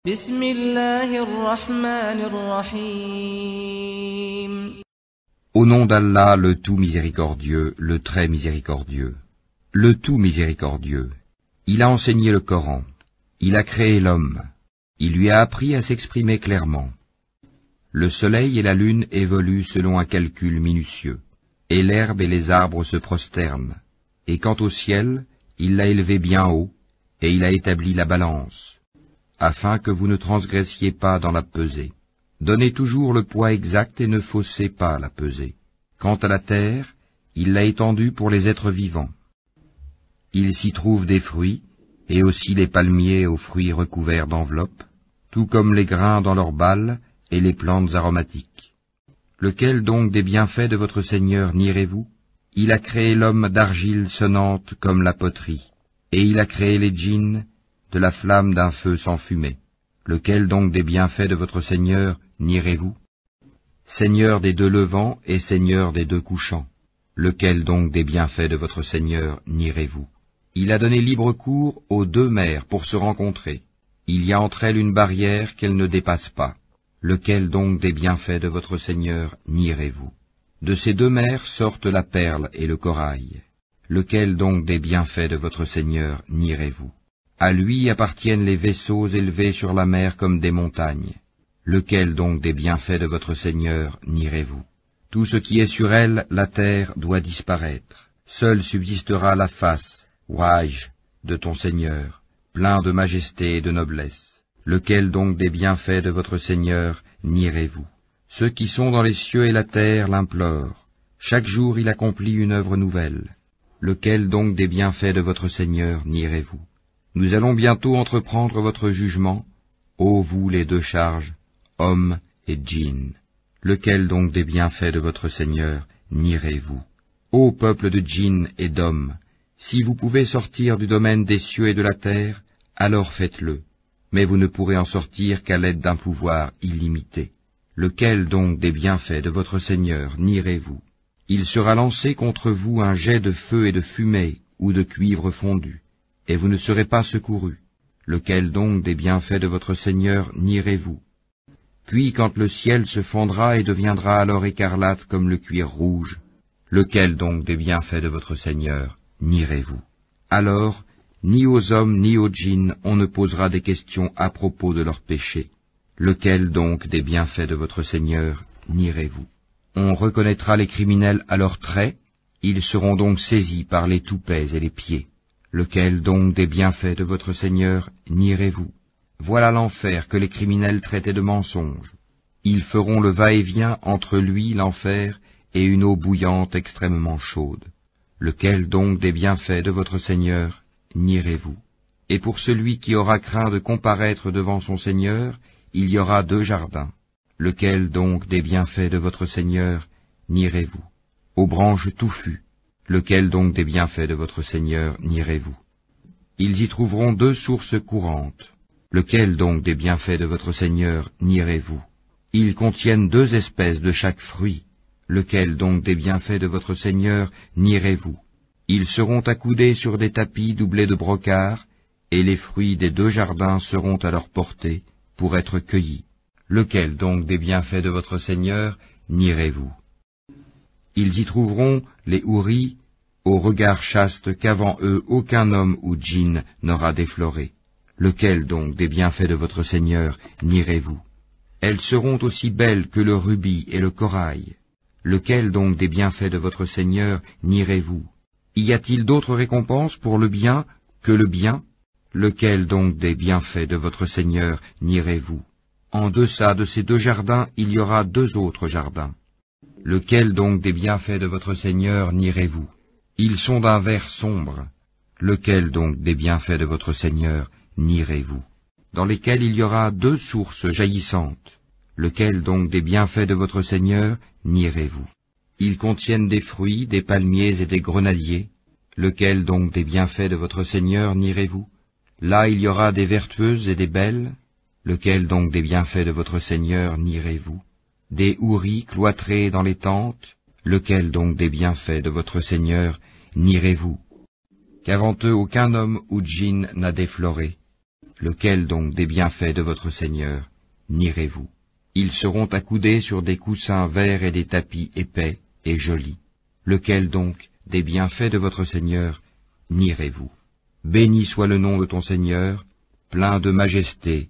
بسم الله الرحمن الرحيم. Au nom d'Allah, le tout miséricordieux, le très miséricordieux. Le tout miséricordieux. Il a enseigné le Coran. Il a créé l'homme. Il lui a appris à s'exprimer clairement. Le soleil et la lune évoluent selon un calcul minutieux, et l'herbe et les arbres se prosternent. Et quant au ciel, il l'a élevé bien haut, et il a établi la balance, afin que vous ne transgressiez pas dans la pesée. Donnez toujours le poids exact et ne faussez pas la pesée. Quant à la terre, il l'a étendue pour les êtres vivants. Il s'y trouve des fruits, et aussi les palmiers aux fruits recouverts d'enveloppes, tout comme les grains dans leurs balles et les plantes aromatiques. Lequel donc des bienfaits de votre Seigneur nierez-vous? Il a créé l'homme d'argile sonnante comme la poterie, et il a créé les djinns de la flamme d'un feu sans fumée. Lequel donc des bienfaits de votre Seigneur nierez-vous? Seigneur des deux levants et Seigneur des deux couchants. Lequel donc des bienfaits de votre Seigneur nierez-vous? Il a donné libre cours aux deux mers pour se rencontrer. Il y a entre elles une barrière qu'elles ne dépassent pas. Lequel donc des bienfaits de votre Seigneur nierez-vous? De ces deux mers sortent la perle et le corail. Lequel donc des bienfaits de votre Seigneur nierez-vous? À lui appartiennent les vaisseaux élevés sur la mer comme des montagnes. Lequel donc des bienfaits de votre Seigneur nierez-vous? Tout ce qui est sur elle, la terre, doit disparaître. Seule subsistera la face, Wajh, de ton Seigneur, plein de majesté et de noblesse. Lequel donc des bienfaits de votre Seigneur nierez-vous? Ceux qui sont dans les cieux et la terre l'implorent. Chaque jour il accomplit une œuvre nouvelle. Lequel donc des bienfaits de votre Seigneur nierez-vous? Nous allons bientôt entreprendre votre jugement, ô vous les deux charges, hommes et djinns. Lequel donc des bienfaits de votre Seigneur nierez-vous? Ô peuple de djinns et d'hommes, si vous pouvez sortir du domaine des cieux et de la terre, alors faites-le, mais vous ne pourrez en sortir qu'à l'aide d'un pouvoir illimité. Lequel donc des bienfaits de votre Seigneur nierez-vous? Il sera lancé contre vous un jet de feu et de fumée ou de cuivre fondu, et vous ne serez pas secourus. Lequel donc des bienfaits de votre Seigneur nierez-vous? Puis quand le ciel se fondra et deviendra alors écarlate comme le cuir rouge, lequel donc des bienfaits de votre Seigneur nierez-vous? Alors, ni aux hommes ni aux djinns on ne posera des questions à propos de leurs péchés. Lequel donc des bienfaits de votre Seigneur nierez-vous? On reconnaîtra les criminels à leurs traits, ils seront donc saisis par les toupets et les pieds. Lequel donc des bienfaits de votre Seigneur nierez-vous? Voilà l'enfer que les criminels traitaient de mensonge. Ils feront le va-et-vient entre lui, l'enfer, et une eau bouillante extrêmement chaude. Lequel donc des bienfaits de votre Seigneur nierez-vous? Et pour celui qui aura craint de comparaître devant son Seigneur, il y aura deux jardins. Lequel donc des bienfaits de votre Seigneur nierez-vous? Aux branches touffues. Lequel donc des bienfaits de votre Seigneur nierez-vous? Ils y trouveront deux sources courantes. Lequel donc des bienfaits de votre Seigneur nierez-vous? Ils contiennent deux espèces de chaque fruit. Lequel donc des bienfaits de votre Seigneur nierez-vous? Ils seront accoudés sur des tapis doublés de brocart, et les fruits des deux jardins seront à leur portée pour être cueillis. Lequel donc des bienfaits de votre Seigneur nierez-vous? Ils y trouveront les houris, au regard chaste qu'avant eux aucun homme ou djinn n'aura défloré. Lequel donc des bienfaits de votre Seigneur nierez-vous? Elles seront aussi belles que le rubis et le corail. Lequel donc des bienfaits de votre Seigneur nierez-vous? Y a-t-il d'autres récompenses pour le bien que le bien? Lequel donc des bienfaits de votre Seigneur nierez-vous? En deçà de ces deux jardins, il y aura deux autres jardins. Lequel donc des bienfaits de votre Seigneur nierez-vous? Ils sont d'un vert sombre. Lequel donc des bienfaits de votre Seigneur nierez-vous? Dans lesquels il y aura deux sources jaillissantes. Lequel donc des bienfaits de votre Seigneur nierez-vous? Ils contiennent des fruits, des palmiers et des grenadiers. Lequel donc des bienfaits de votre Seigneur nierez-vous? Là il y aura des vertueuses et des belles. Lequel donc des bienfaits de votre Seigneur nierez-vous? Des houris cloîtrés dans les tentes, lequel donc des bienfaits de votre Seigneur nierez-vous? Qu'avant eux aucun homme ou djinn n'a défloré. Lequel donc des bienfaits de votre Seigneur nierez-vous? Ils seront accoudés sur des coussins verts et des tapis épais et jolis. Lequel donc des bienfaits de votre Seigneur nierez-vous? Béni soit le nom de ton Seigneur, plein de majesté